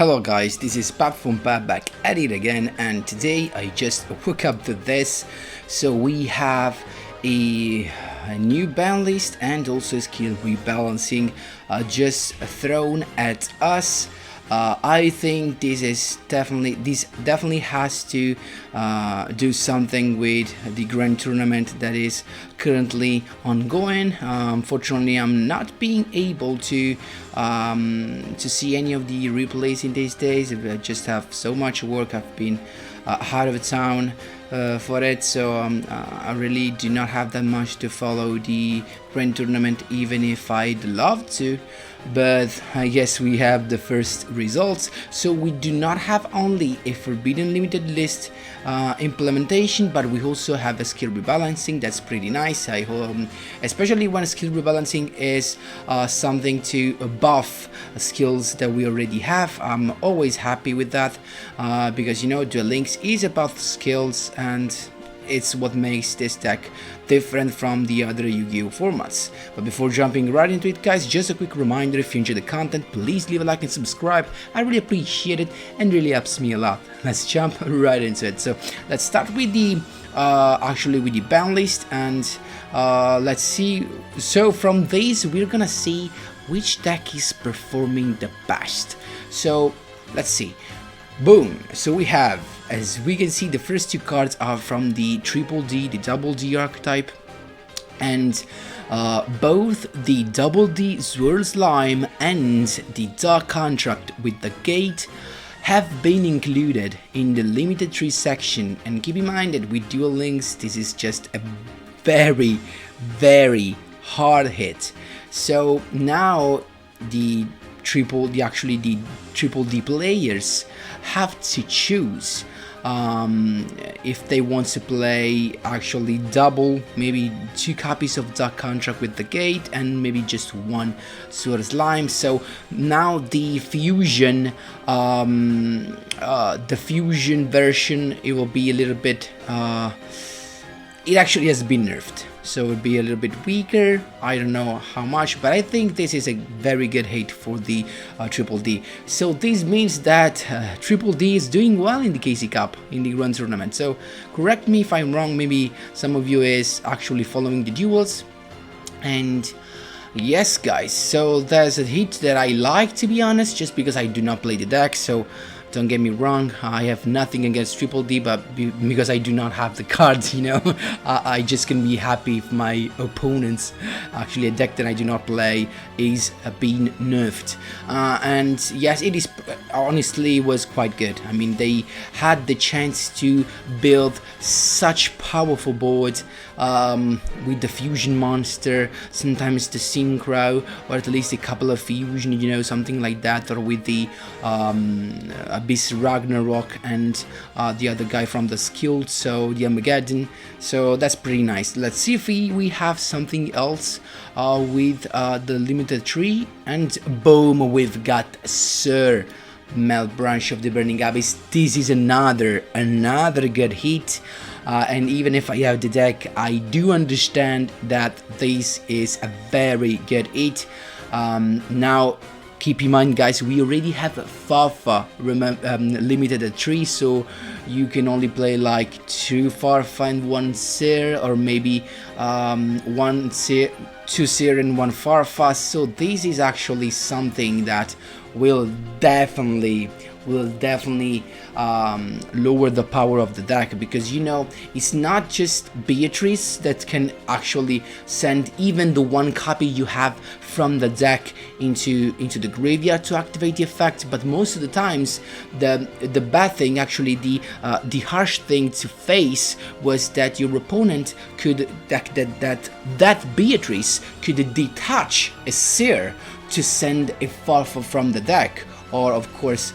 Hello guys, this is Pap from Pap back at it again, and today I just woke up to this. So we have a new ban list and also skill rebalancing just thrown at us. I think this definitely has to do something with the grand tournament that is currently ongoing. Unfortunately, I'm not being able to see any of the replays in these days. I just have so much work. I've been out of town for it, so I really do not have that much to follow the grand tournament, even if I'd love to. But I guess we have the first results, so we do not have only a forbidden limited list implementation, but we also have a skill rebalancing. That's pretty nice. I hope, especially when skill rebalancing is something to buff skills that we already have. I'm always happy with that because, you know, Duel Links is about skills, and it's what makes this deck different from the other Yu-Gi-Oh formats. But before jumping right into it, guys, just a quick reminder: if you enjoy the content, please leave a like and subscribe. I really appreciate it and really helps me a lot. Let's jump right into it. So let's start with the with the ban list, and let's see. So from these we're gonna see which deck is performing the best. So let's see. Boom! So we have, as we can see, the first two cards are from the Triple D, the Double D archetype, and both the Double D Swirl Slime and the Dark Contract with the Gate have been included in the limited tree section. And keep in mind that with Duel Links, this is just a very hard hit. So now the Triple D players have to choose if they want to play actually double, maybe 2 copies of Dark Contract with the Gate and maybe just 1 Sword Slime. So now the fusion version, it will be a little bit it actually has been nerfed, so it'll be a little bit weaker. I don't know how much, but I think this is a very good hit for the Triple D. So this means that Triple D is doing well in the KC Cup, in the Grand Tournament. So correct me if I'm wrong, maybe some of you is actually following the duels. And yes guys, so there's a hit that I like, to be honest, just because I do not play the deck. So don't get me wrong, I have nothing against Triple D, but because I do not have the cards, you know, I just can be happy if my opponents, actually a deck that I do not play, is being nerfed. And yes, it is honestly was quite good. I mean, they had the chance to build such powerful boards with the fusion monster, sometimes the synchro, or at least a couple of fusion, you know, something like that, or with the Abyss Ragnarok and the other guy from the Skilled, so the Armageddon. So that's pretty nice. Let's see if we have something else with the limited tree, and boom, we've got Sir Melt Branch of the Burning Abyss. This is another good hit. And even if I have the deck, I do understand that this is a very good hit. Now keep in mind, guys, we already have a Farfa limited at 3, so you can only play like 2 Farfa and 1 Seer, or maybe 2 Seer and 1 Farfa. So this is actually something that will definitely lower the power of the deck, because, you know, it's not just Beatrice that can actually send even the 1 copy you have from the deck into the graveyard to activate the effect, but most of the times the bad thing, actually the harsh thing to face, was that your opponent could that Beatrice could detach a Seer to send a Farfa from the deck. Or of course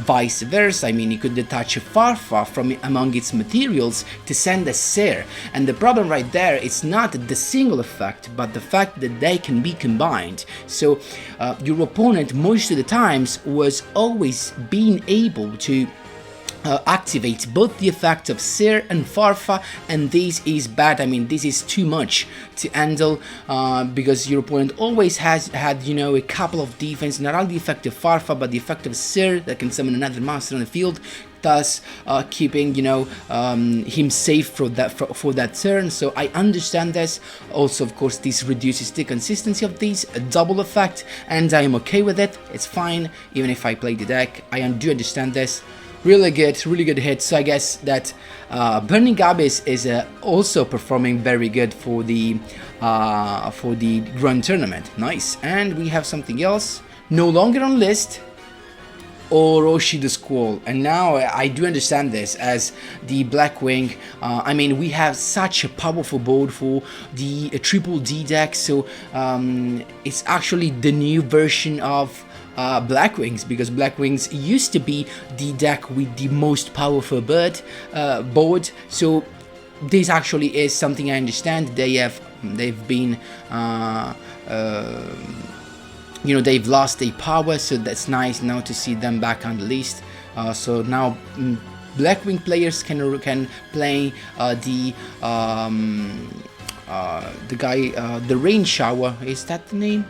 vice versa. I mean, you could detach a Farfa from among its materials to send a Seer, and the problem right there is not the single effect, but the fact that they can be combined. So your opponent most of the times was always being able to activates both the effect of Sir and Farfa, and this is bad. I mean, this is too much to handle because your opponent always has had, you know, a couple of defense, not only the effect of Farfa but the effect of Sir that can summon another monster on the field, thus keeping, you know, him safe for that turn. So I understand this. Also, of course, this reduces the consistency of this double effect, and I am okay with it. It's fine, even if I play the deck. I do understand this. Really good hit. So I guess that Burning Abyss is also performing very good for the Grand Tournament. Nice. And we have something else, no longer on list, Orochi the Squall. And now I do understand this as the Blackwing. I mean, we have such a powerful board for the triple D deck, so it's actually the new version of Blackwings, because Blackwings used to be the deck with the most powerful board. So this actually is something I understand. They've been you know, they've lost their power, so that's nice now to see them back on the list. So now Blackwing players can play the guy, the Rain Shower, is that the name?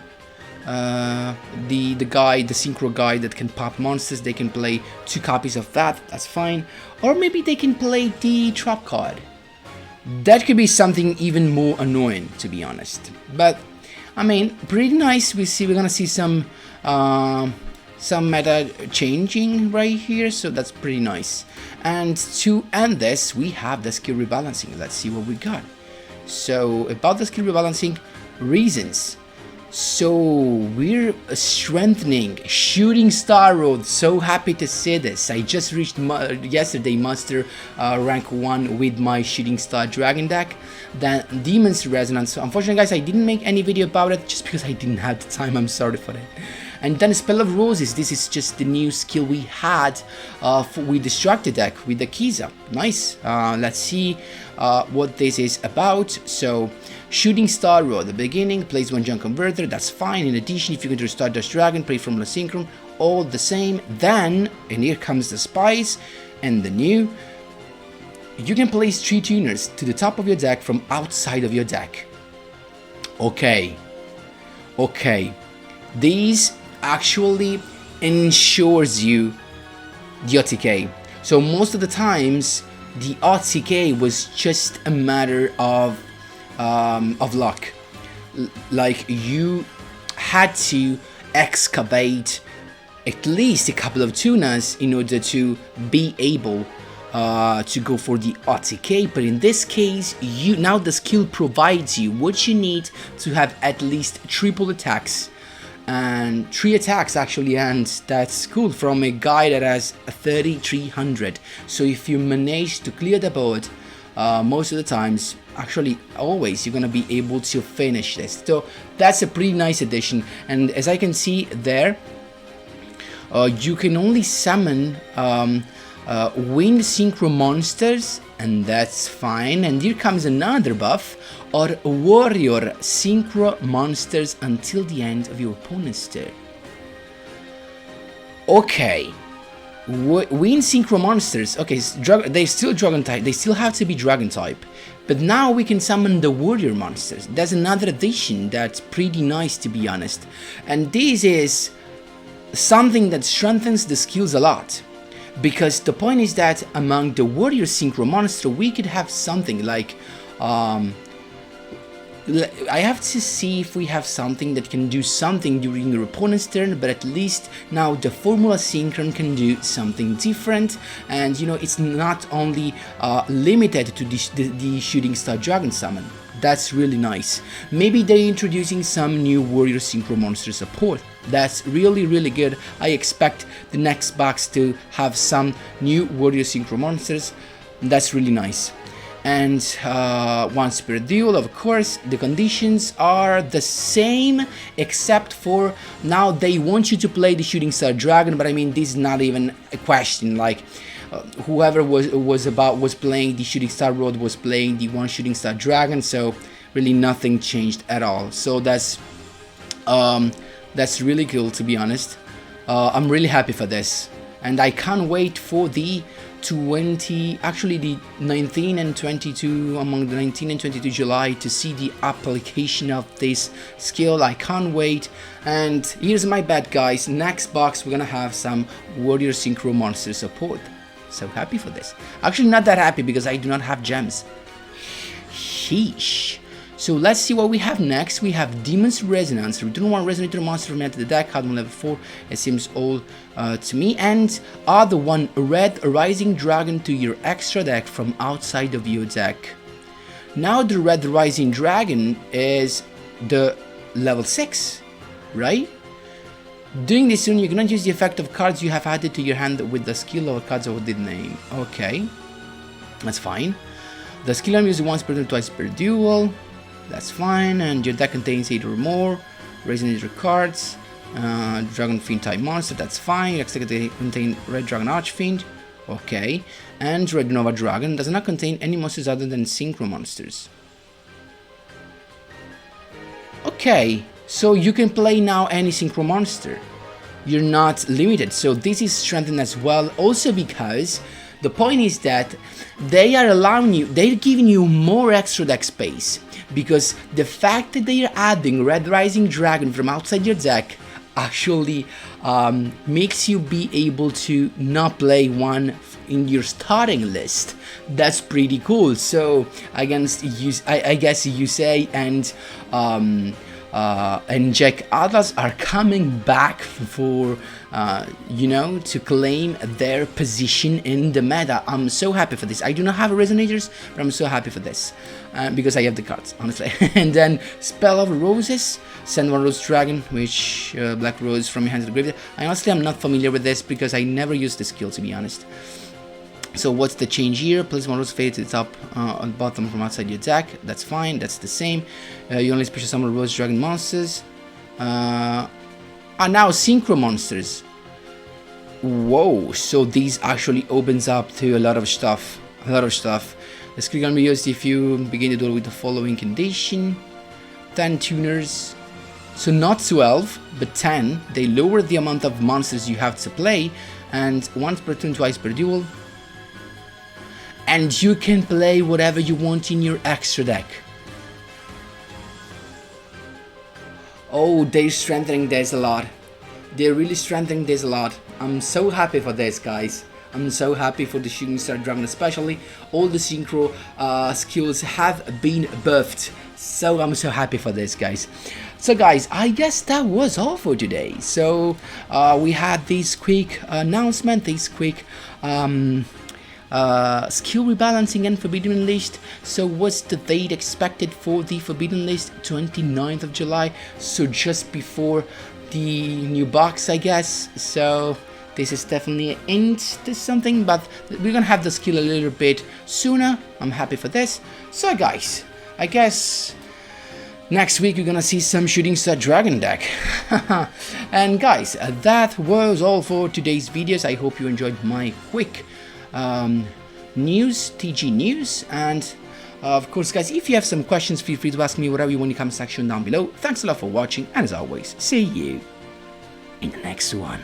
The guy, the synchro guy that can pop monsters. They can play 2 copies of that, that's fine. Or maybe they can play the trap card. That could be something even more annoying, to be honest. But I mean, pretty nice. We're gonna see some meta changing right here, so that's pretty nice. And to end this, we have the skill rebalancing. Let's see what we got. So about the skill rebalancing reasons. So we're strengthening Shooting Star Road. So happy to see this. I just reached yesterday Master rank 1 with my Shooting Star Dragon deck. Then Demon's Resonance. So unfortunately, guys, I didn't make any video about it just because I didn't have the time. I'm sorry for that. And then Spell of Roses. This is just the new skill we had with the Structure deck with the Kiza. Nice. Let's see what this is about. So Shooting Star Road, the beginning, plays 1 Junk Converter, that's fine. In addition, if you can do Stardust Dragon, play from SYNCHRO, all the same. Then, and here comes the Spice, and the new, you can place 3 tuners to the top of your deck from outside of your deck. Okay. These actually ensures you the OTK. So most of the times, the OTK was just a matter of luck. Like, you had to excavate at least a couple of tunas in order to be able to go for the OTK, but in this case, now the skill provides you what you need to have at least triple attacks, and 3 attacks actually, and that's cool from a guy that has 3300. So if you manage to clear the board, most of the times, actually always, you're gonna be able to finish this. So that's a pretty nice addition. And as I can see there, you can only summon Wind Synchro monsters, and that's fine. And here comes another buff, or Warrior Synchro monsters until the end of your opponent's turn. Okay. Wind Synchro monsters, okay, they still Dragon type, they still have to be Dragon type, but now we can summon the Warrior monsters. That's another addition that's pretty nice, to be honest, and this is something that strengthens the skills a lot, because the point is that among the Warrior Synchro monster we could have something like I have to see if we have something that can do something during your opponent's turn, but at least now the Formula Synchron can do something different, and you know, it's not only limited to the Shooting Star Dragon summon. That's really nice. Maybe they're introducing some new Warrior Synchro monster support. That's really good. I expect the next box to have some new Warrior Synchro monsters. That's really nice. And once per duel, of course, the conditions are the same, except for now they want you to play the Shooting Star Dragon, but I mean, this is not even a question. Like, whoever was playing the Shooting Star Road was playing the 1 Shooting Star Dragon, so really nothing changed at all. So that's really cool, to be honest. I'm really happy for this, and I can't wait for the actually the 19 and 22, among the 19 and 22 July, to see the application of this skill. I can't wait. And here's my bet, guys, next box we're gonna have some warrior synchro monster support. So happy for this. Actually not that happy because I do not have gems. Sheesh. So let's see what we have next. We have Demon's Resonance. Return one Resonator monster from into the deck, had one level 4. It seems all to me. And add the one red Rising Dragon to your extra deck from outside of your deck. Now the red Rising Dragon is the level 6, right? Doing this soon, you cannot use the effect of cards you have added to your hand with the skill of cards of the name. Okay, that's fine. The skill I'm using once per turn, twice per duel. That's fine, and your deck contains 8 or more Resonator cards. Dragon Fiend type monster, that's fine. Your deck contains Red Dragon Archfiend, okay. And Red Nova Dragon does not contain any monsters other than Synchro monsters. Okay, so you can play now any Synchro monster. You're not limited, so this is strengthened as well. Also because the point is that they are allowing you, they're giving you more extra deck space. Because the fact that they are adding Red Rising Dragon from outside your deck actually makes you be able to not play one in your starting list. That's pretty cool. So against I guess Yusei and Jack Atlas are coming back for you know, to claim their position in the meta. I'm so happy for this. I do not have Resonators, but I'm so happy for this because I have the cards, honestly. And then Spell of Roses, send one Rose Dragon, which Black Rose from your hand to the graveyard. I honestly am not familiar with this because I never used the skill, to be honest. So what's the change here? Place one Rose Fade to the top on the bottom from outside your deck. That's fine, that's the same. You only special summon Rose Dragon monsters. Now Synchro monsters. Whoa, so these actually opens up to a lot of stuff. The skill can be used if you begin the duel with the following condition. 10 tuners. So not 12, but 10. They lower the amount of monsters you have to play. And once per turn, twice per duel. And you can play whatever you want in your extra deck. Oh, they're strengthening this a lot. They're really strengthening this a lot. I'm so happy for this, guys. I'm so happy for the Shooting Star Dragon especially. All the Synchro skills have been buffed. So I'm so happy for this, guys. So guys, I guess that was all for today. So we had this quick announcement, this quick skill rebalancing and Forbidden List. So what's the date expected for the Forbidden List? 29th of July, so just before the new box, I guess. So this is definitely an hint to something, but we're gonna have the skill a little bit sooner. I'm happy for this. So guys, I guess next week you're gonna see some Shooting Star Dragon deck. And guys, that was all for today's videos. I hope you enjoyed my quick TG news, and of course guys, if you have some questions, feel free to ask me whatever you want in the comment section down below. Thanks a lot for watching, and as always, see you in the next one.